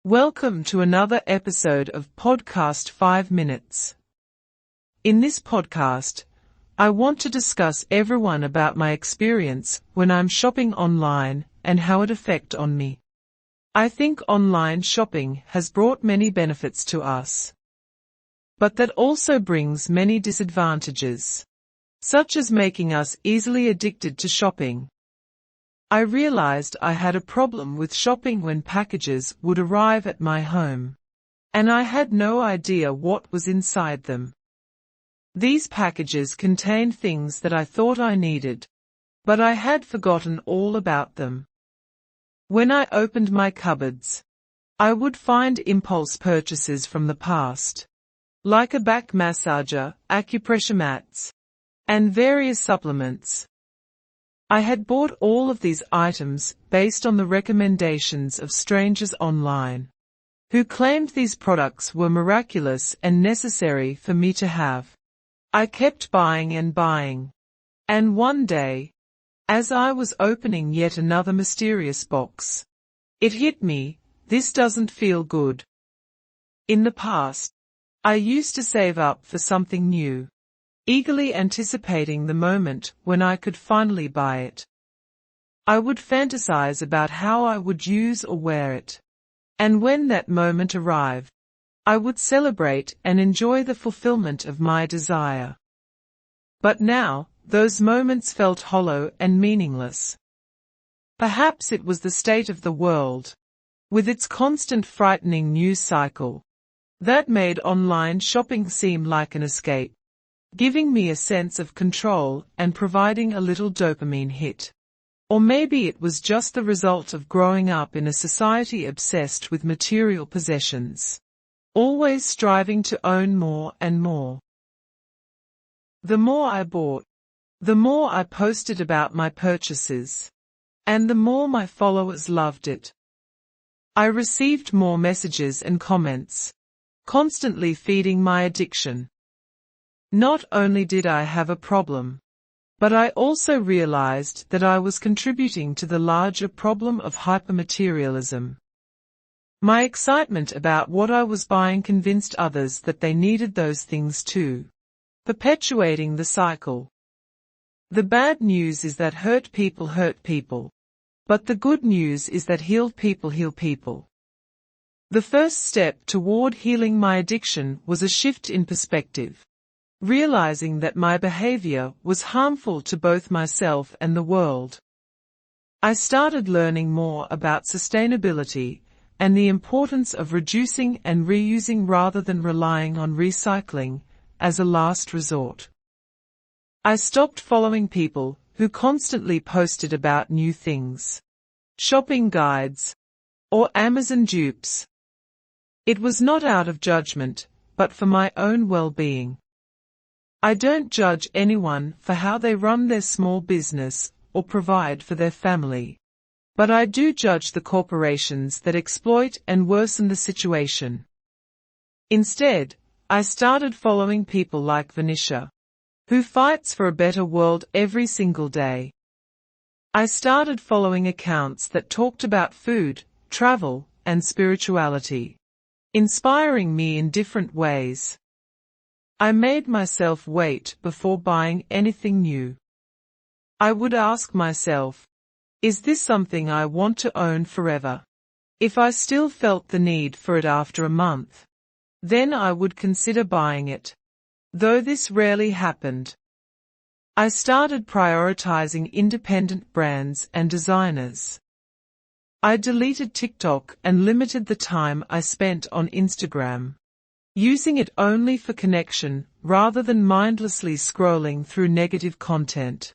Welcome to another episode of Podcast 5 Minutes. In this podcast, I want to discuss everyone about my experience when I'm shopping online and how it affects on me. I think online shopping has brought many benefits to us. But that also brings many disadvantages, such as making us easily addicted to shopping. I realized I had a problem with shopping when packages would arrive at my home, and I had no idea what was inside them. These packages contained things that I thought I needed, but I had forgotten all about them. When I opened my cupboards, I would find impulse purchases from the past, like a back massager, acupressure mats, and various supplements. I had bought all of these items based on the recommendations of strangers online, who claimed these products were miraculous and necessary for me to have. I kept buying and buying. And one day, as I was opening yet another mysterious box, it hit me, this doesn't feel good. In the past, I used to save up for something new, eagerly anticipating the moment when I could finally buy it. I would fantasize about how I would use or wear it. And when that moment arrived, I would celebrate and enjoy the fulfillment of my desire. But now, those moments felt hollow and meaningless. Perhaps it was the state of the world, with its constant frightening news cycle, that made online shopping seem like an escape, giving me a sense of control and providing a little dopamine hit. Or maybe it was just the result of growing up in a society obsessed with material possessions, always striving to own more and more. The more I bought, the more I posted about my purchases, and the more my followers loved it. I received more messages and comments, constantly feeding my addiction. Not only did I have a problem, but I also realized that I was contributing to the larger problem of hypermaterialism. My excitement about what I was buying convinced others that they needed those things too, perpetuating the cycle. The bad news is that hurt people, but the good news is that healed people heal people. The first step toward healing my addiction was a shift in perspective. Realizing that my behavior was harmful to both myself and the world. I started learning more about sustainability and the importance of reducing and reusing rather than relying on recycling as a last resort. I stopped following people who constantly posted about new things, shopping guides, or Amazon dupes. It was not out of judgment, but for my own well-being. I don't judge anyone for how they run their small business or provide for their family. But I do judge the corporations that exploit and worsen the situation. Instead, I started following people like Vanisha, who fights for a better world every single day. I started following accounts that talked about food, travel, and spirituality, inspiring me in different ways. I made myself wait before buying anything new. I would ask myself, is this something I want to own forever? If I still felt the need for it after a month, then I would consider buying it. Though this rarely happened. I started prioritizing independent brands and designers. I deleted TikTok and limited the time I spent on Instagram, using it only for connection rather than mindlessly scrolling through negative content.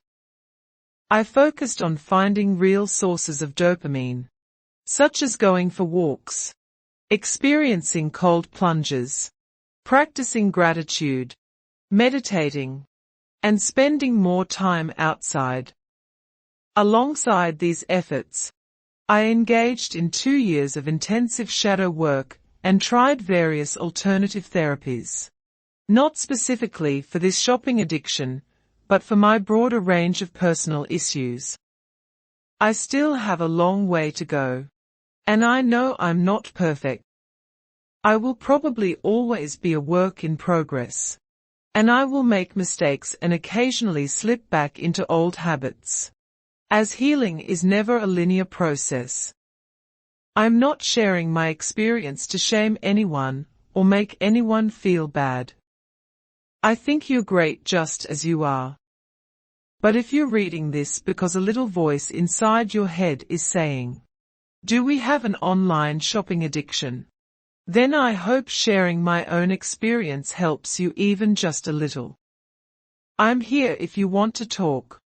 I focused on finding real sources of dopamine, such as going for walks, experiencing cold plunges, practicing gratitude, meditating, and spending more time outside. Alongside these efforts, I engaged in 2 years of intensive shadow work and tried various alternative therapies. Not specifically for this shopping addiction, but for my broader range of personal issues. I still have a long way to go. And I know I'm not perfect. I will probably always be a work in progress. And I will make mistakes and occasionally slip back into old habits. As healing is never a linear process. I'm not sharing my experience to shame anyone or make anyone feel bad. I think you're great just as you are. But if you're reading this because a little voice inside your head is saying, "Do we have an online shopping addiction?" then I hope sharing my own experience helps you even just a little. I'm here if you want to talk.